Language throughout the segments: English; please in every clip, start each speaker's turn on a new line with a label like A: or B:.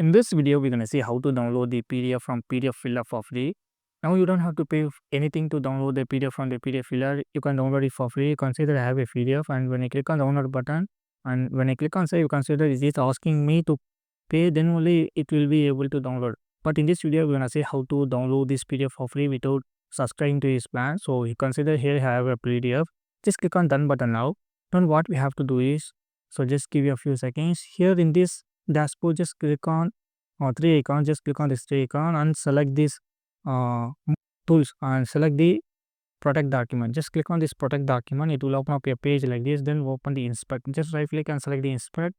A: In this video, we're going to see how to download the PDF from PDFfiller for free. Now you don't have to pay anything to download the PDF from the PDFfiller. You can download it for free. Consider I have a PDF, and when I click on download button, and when I click on save, you consider is it asking me to pay, then only it will be able to download. But in this video, we're going to see how to download this PDF for free without subscribing to his plan. So you consider here I have a PDF. Just click on done button now. Then what we have to do is, so just give you a few seconds. Here in this dashboard, just click on three icons. Just click on this three icon and select this tools and select the protect document. Just click on this protect document. It will open up a page like this. Then open the inspect. Just right click and select the inspect.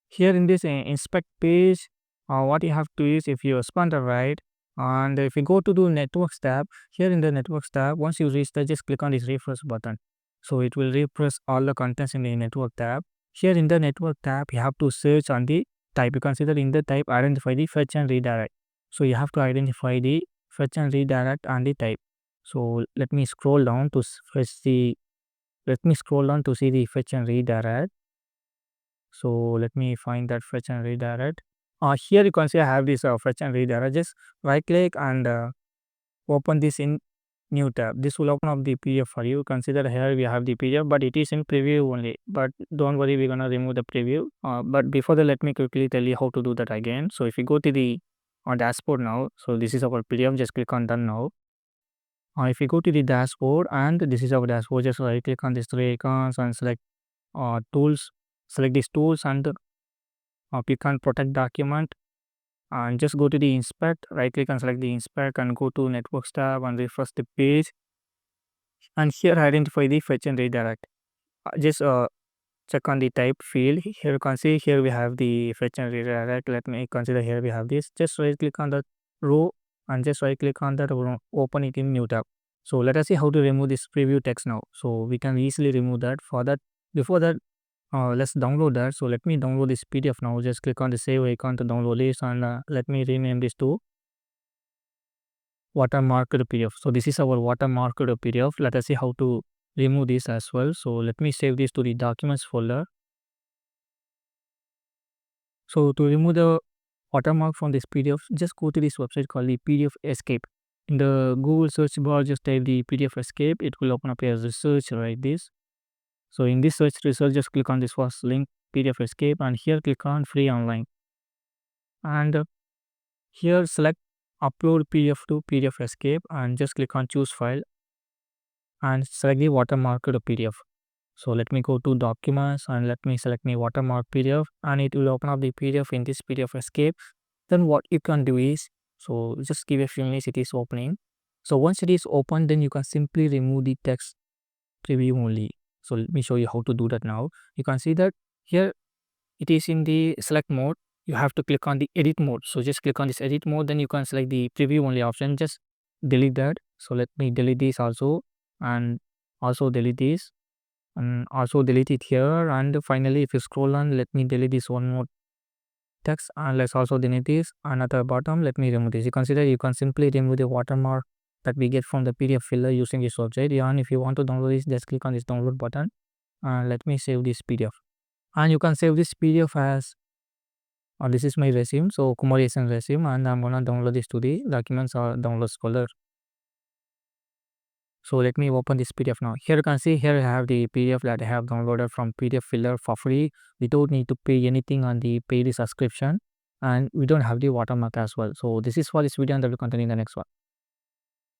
A: Here in this inspect page, what you have to is, if you expand the right, and if you go to the networks tab, here in the networks tab, once you reach there, just click on this refresh button. So it will refresh all the contents in the network tab. Here in the network tab, you have to search on the type. You consider in the type, identify the fetch and redirect. So you have to identify the fetch and redirect and the type. So let me scroll down to see the fetch and redirect. So let me find that fetch and redirect. Here you can see I have this fetch and redirect. Just right click and open this in new tab. This will open up the PDF for you. Consider here we have the PDF, but it is in preview only. But don't worry, we're gonna remove the preview. But before that, let me quickly tell you how to do that again. So if you go to the dashboard now, so this is our PDF. Just click on done now. If you go to the dashboard, and this is our dashboard, just right click on these three icons and select tools. Select these tools and click on protect document. And just go to the inspect, right click and select the inspect and go to networks tab and refresh the page, and here identify the fetch and redirect. Just check on the type field. Here you can see here we have the fetch and redirect. Let me consider here we have this. Just right click on the row and just right click on that row, open it in new tab. So let us see how to remove this preview text now. So we can easily remove that. For that, before that, let's download that. So let me download this PDF now. Just click on the save icon to download this, and let me rename this to watermarked PDF. So this is our watermarked PDF. Let us see how to remove this as well. So let me save this to the documents folder. So to remove the watermark from this PDF, just go to this website called the PDF Escape. In the Google search bar, just type the PDF Escape. It will open up a research like this. So in this search result, just click on this first link, PDF Escape, and here click on free online. And here select upload PDF to PDF Escape and just click on choose file and select the watermarked PDF. So let me go to documents and let me select my watermark PDF, and it will open up the PDF in this PDF Escape. Then what you can do is, so just give a few minutes, it is opening. So once it is open, then you can simply remove the text preview only. So let me show you how to do that now. You can see that here it is in the select mode. You have to click on the edit mode. So just click on this edit mode, then you can select the preview only option. Just delete that. So let me delete this also, and also delete this, and also delete it here. And finally, if you scroll on, let me delete this one more text, and let's also delete this. And at the bottom, let me remove this. You consider you can simply remove the watermark that we get from the PDFfiller using this website. And if you want to download this, just click on this download button, and let me save this PDF. And you can save this PDF as this is my resume, so Kumari SN resume, and I'm gonna download this to the documents or downloads folder. So let me open this PDF now. Here you can see here I have the PDF that I have downloaded from PDFfiller for free. We don't need to pay anything on the paid subscription, and we don't have the watermark as well. So this is for this video, and I will continue in the next one.